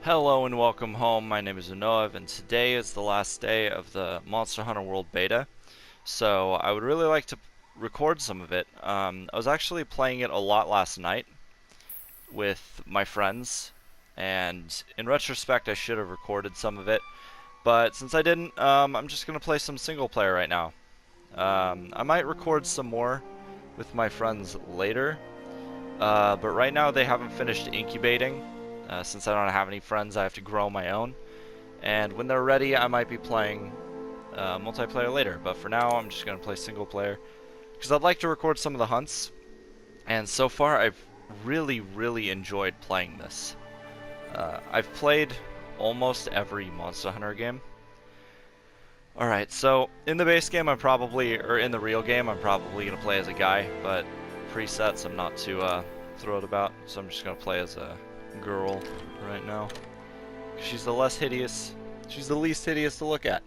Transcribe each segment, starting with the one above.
Hello and welcome home. My name is Unoev, and today is the last day of the Monster Hunter World Beta. So I would really like to record some of it. I was actually playing it a lot last night with my friends, and in retrospect, I should have recorded some of it. But since I didn't, I'm just gonna play some single player right now. I might record some more with my friends later, but right now they haven't finished incubating. Since I don't have any friends, I have to grow my own. And when they're ready, I might be playing multiplayer later. But for now, I'm just going to play single player. Because I'd like to record some of the hunts. And so far, I've really enjoyed playing this. I've played almost every Monster Hunter game. Alright, so in the base game, or in the real game, I'm probably going to play as a guy. But presets, I'm not too thrilled about. So I'm just going to play as a girl right now. She's the less hideous. She's the least hideous to look at.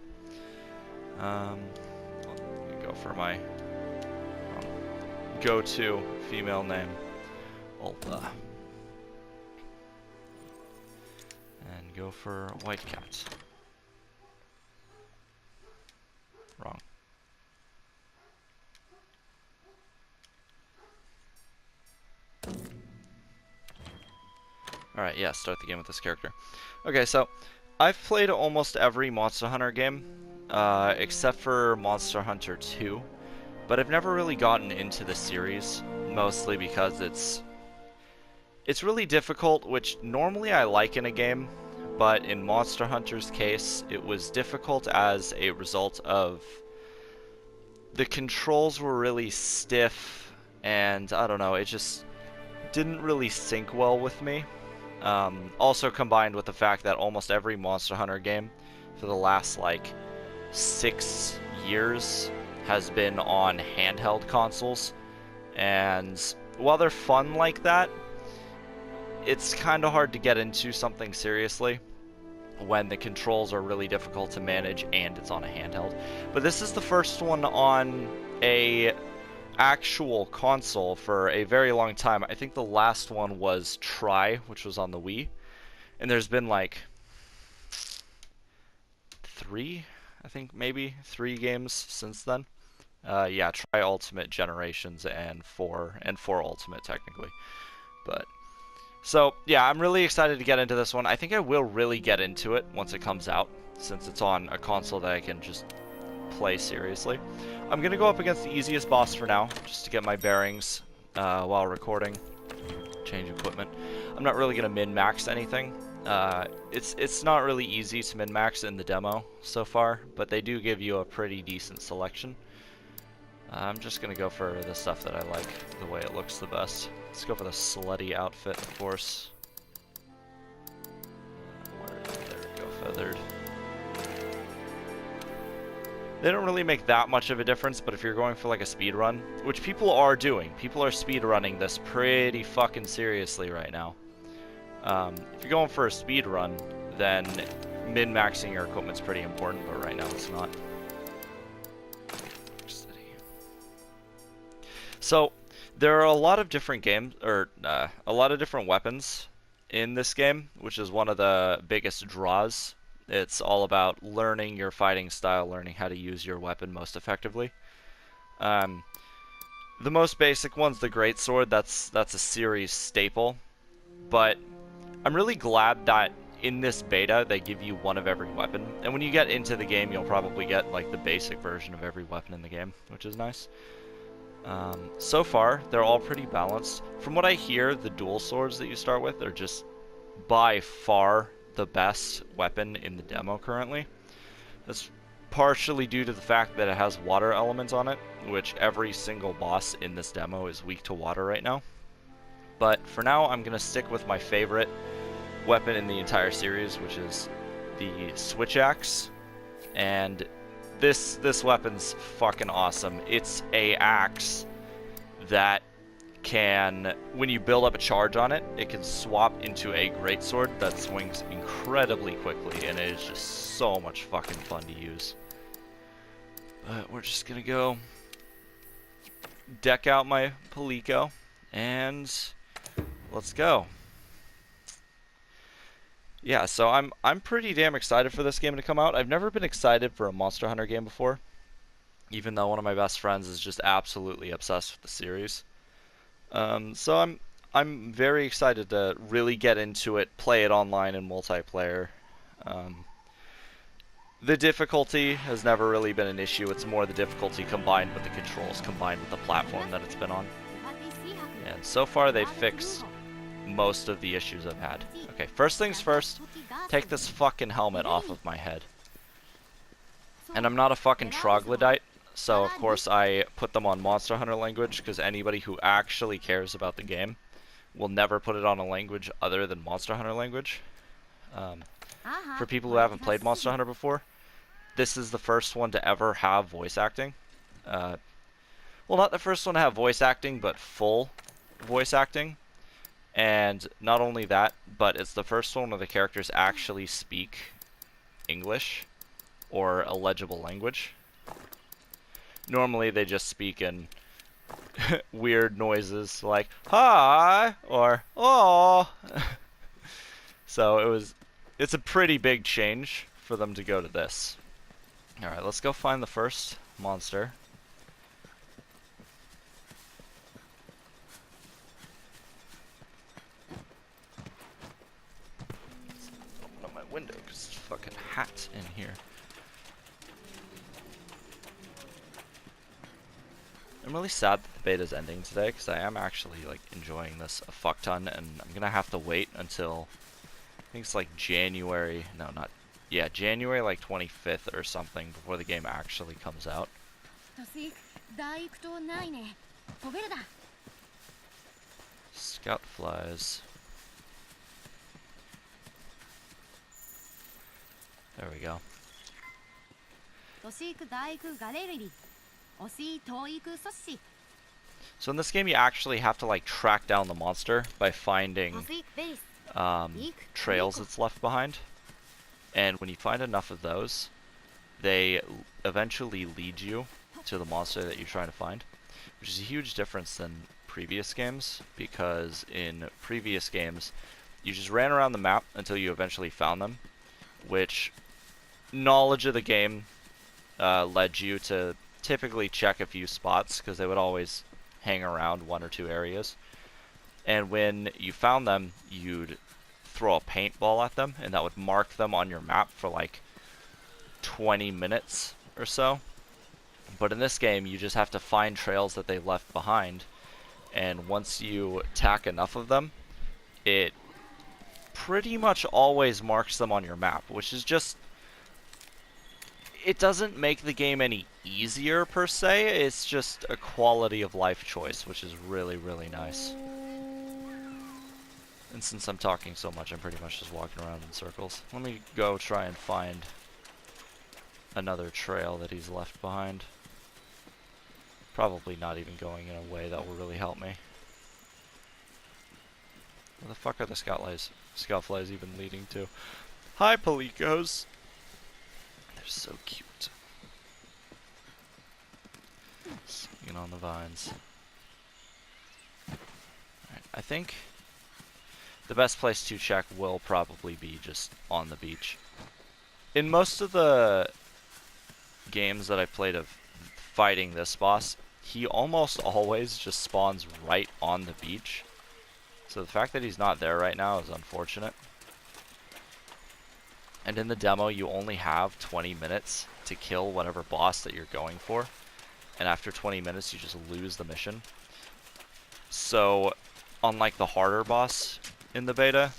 Let me go for my go-to female name, Ulta, and go for White Cat. Wrong. Alright, yeah, start the game with this character. Okay, so I've played almost every Monster Hunter game, except for Monster Hunter 2, but I've never really gotten into the series, mostly because it's really difficult, which normally I like in a game, but in Monster Hunter's case, it was difficult as a result of the controls were really stiff, and I don't know, it just didn't really sync well with me. Also combined with the fact that almost every Monster Hunter game for the last, 6 years has been on handheld consoles. And while they're fun like that, it's kind of hard to get into something seriously when the controls are really difficult to manage and it's on a handheld. But this is the first one on a actual console for a very long time. I think the last one was Try, which was on the Wii, and there's been maybe three games since then. Yeah, Try Ultimate Generations and 4 Ultimate technically. But so yeah, I'm really excited to get into this one. I think I will really get into it once it comes out, since it's on a console that I can just play seriously. I'm gonna go up against the easiest boss for now, just to get my bearings while recording. Change equipment. I'm not really gonna min-max anything. It's not really easy to min-max in the demo so far, but they do give you a pretty decent selection. I'm just gonna go for the stuff that I like, the way it looks the best. Let's go for the slutty outfit, of course. There we go, feathered. They don't really make that much of a difference, but if you're going for a speed run, which people are doing, people are speed running this pretty fucking seriously right now. If you're going for a speed run, then min-maxing your equipment's pretty important, but right now it's not. So there are a lot of different a lot of different weapons in this game, which is one of the biggest draws. It's all about learning your fighting style, learning how to use your weapon most effectively. The most basic one's the greatsword. That's a series staple. But I'm really glad that in this beta they give you one of every weapon. And when you get into the game, you'll probably get the basic version of every weapon in the game, which is nice. So far, they're all pretty balanced. From what I hear, the dual swords that you start with are just by far the best weapon in the demo currently. That's partially due to the fact that it has water elements on it, which every single boss in this demo is weak to water right now. But for now, I'm going to stick with my favorite weapon in the entire series, which is the Switch Axe. And this weapon's fucking awesome. It's a axe that can, when you build up a charge on it, it can swap into a greatsword that swings incredibly quickly, and it is just so much fucking fun to use. But we're just gonna go deck out my Palico, and let's go. Yeah, so I'm pretty damn excited for this game to come out. I've never been excited for a Monster Hunter game before, even though one of my best friends is just absolutely obsessed with the series. So I'm very excited to really get into it, play it online in multiplayer. Um, the difficulty has never really been an issue. It's more the difficulty combined with the controls, combined with the platform that it's been on. And so far they've fixed most of the issues I've had. Okay, first things first, take this fucking helmet off of my head. And I'm not a fucking troglodyte, so of course I put them on Monster Hunter language, because anybody who actually cares about the game will never put it on a language other than Monster Hunter language. For people who haven't played Monster Hunter before, this is the first one to ever have voice acting. Well, not the first one to have voice acting, but full voice acting. And not only that, but it's the first one where the characters actually speak English or a legible language. Normally they just speak in weird noises like hi or oh. So it's a pretty big change for them to go to this. Alright, let's go find the first monster. Open up my window because it's fucking hot in here. I'm really sad that the beta's ending today because I am actually like enjoying this a fuck ton, and I'm gonna have to wait until I think it's like January. No, not yeah, January like 25th or something before the game actually comes out. Scout flies. There we go. So in this game you actually have to like track down the monster by finding trails it's left behind. And when you find enough of those, they eventually lead you to the monster that you're trying to find, which is a huge difference than previous games, because in previous games you just ran around the map until you eventually found them, which knowledge of the game led you to typically check a few spots because they would always hang around one or two areas. And when you found them, you'd throw a paintball at them, and that would mark them on your map for like 20 minutes or so. But in this game, you just have to find trails that they left behind, and once you tack enough of them, it pretty much always marks them on your map, which is just... it doesn't make the game any easier per se, it's just a quality of life choice, which is really, really nice. And since I'm talking so much, I'm pretty much just walking around in circles. Let me go try and find another trail that he's left behind. Probably not even going in a way that will really help me. Where the fuck are the scout flies even leading to? Hi, Palicos! They're so cute. Swinging on the vines. Alright, I think the best place to check will probably be just on the beach. In most of the games that I've played of fighting this boss, he almost always just spawns right on the beach. So the fact that he's not there right now is unfortunate. And in the demo, you only have 20 minutes to kill whatever boss that you're going for. And after 20 minutes, you just lose the mission. So, unlike the harder boss in the beta,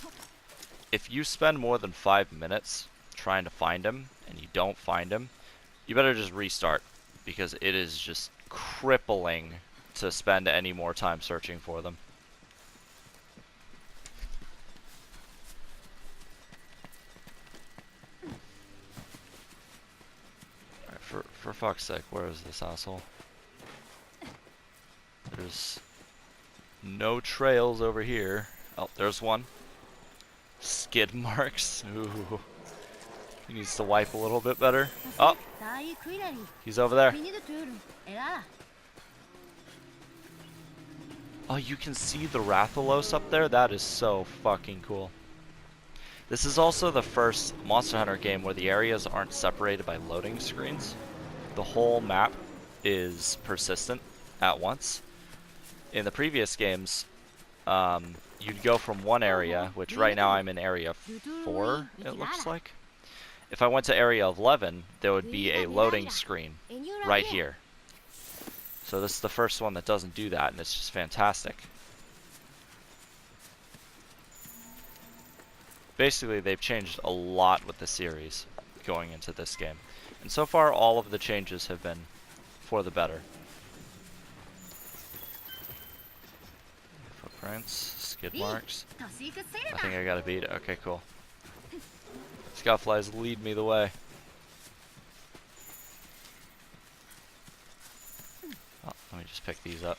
if you spend more than 5 minutes trying to find him, and you don't find him, you better just restart, because it is just crippling to spend any more time searching for them. Alright, for fuck's sake, where is this asshole? There's no trails over here. Oh, there's one. Skid marks. Ooh. He needs to wipe a little bit better. Oh! He's over there. Oh, you can see the Rathalos up there? That is so fucking cool. This is also the first Monster Hunter game where the areas aren't separated by loading screens. The whole map is persistent at once. In the previous games, you'd go from one area, which right now I'm in area 4, it looks like. If I went to area 11, there would be a loading screen right here. So this is the first one that doesn't do that, and it's just fantastic. Basically, they've changed a lot with the series going into this game. And so far, all of the changes have been for the better. Footprints, skid marks. I think I gotta beat it. Okay, cool. Scoutflies, lead me the way. Oh, let me just pick these up.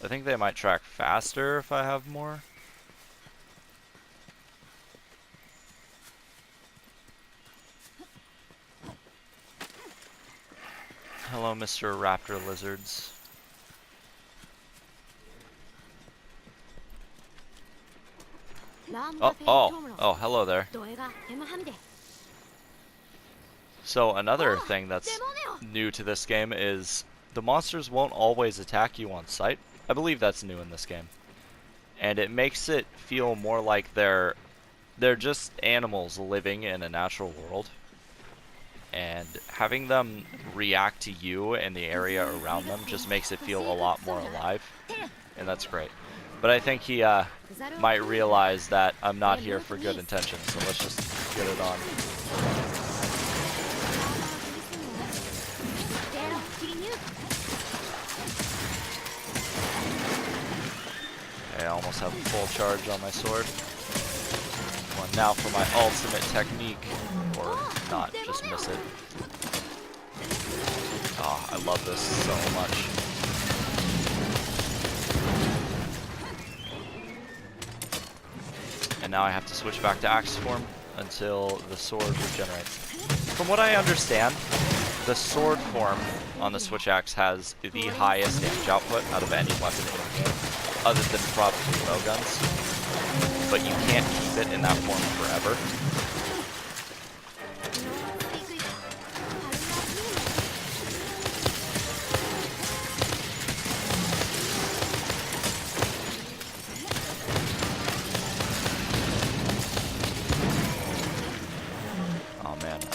I think they might track faster if I have more. Hello, Mr. Raptor Lizards. Oh, hello there. So another thing that's new to this game is the monsters won't always attack you on sight. I believe that's new in this game. And it makes it feel more like they're just animals living in a natural world. And having them react to you and the area around them just makes it feel a lot more alive. And that's great. But I think he might realize that I'm not here for good intentions, so let's just get it on. Okay, I almost have a full charge on my sword. Come on, now for my ultimate technique. Or not, just miss it. Oh, I love this so much. And now I have to switch back to axe form until the sword regenerates. From what I understand, the sword form on the switch axe has the highest damage output out of any weapon in the game, other than probably bowguns. But you can't keep it in that form forever.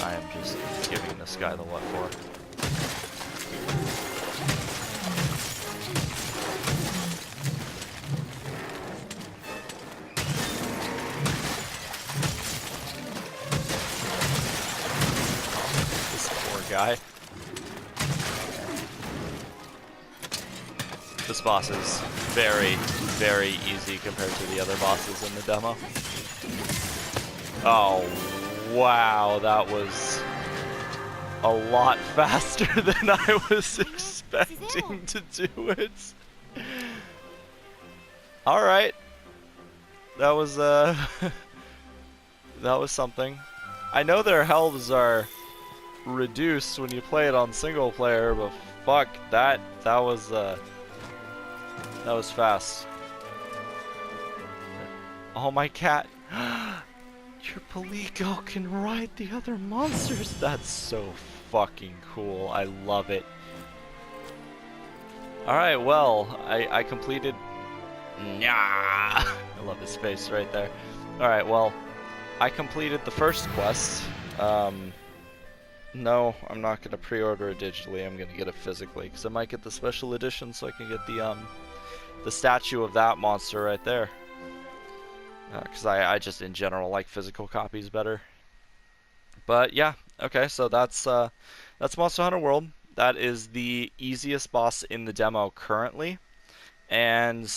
I am just giving this guy the what for. This poor guy. This boss is very, very easy compared to the other bosses in the demo. Oh, wow, that was a lot faster than I was expecting to do it. Alright. That was, that was something. I know their healths are reduced when you play it on single player, but fuck, that was fast. Oh, my cat. Your Palico can ride the other monsters. That's so fucking cool. I love it. Alright, well, I completed... Nyah! I love his face right there. Alright, well, I completed the first quest. No, I'm not going to pre-order it digitally. I'm going to get it physically, because I might get the special edition so I can get the statue of that monster right there. Because I just in general like physical copies better. But yeah, okay, so that's Monster Hunter World. That is the easiest boss in the demo currently, and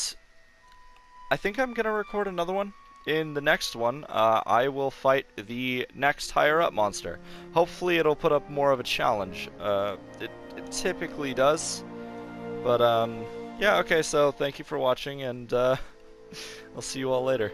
I think I'm gonna record another one. In the next one, I will fight the next higher up monster. Hopefully, it'll put up more of a challenge. It typically does, but yeah, okay. So thank you for watching, and I'll see you all later.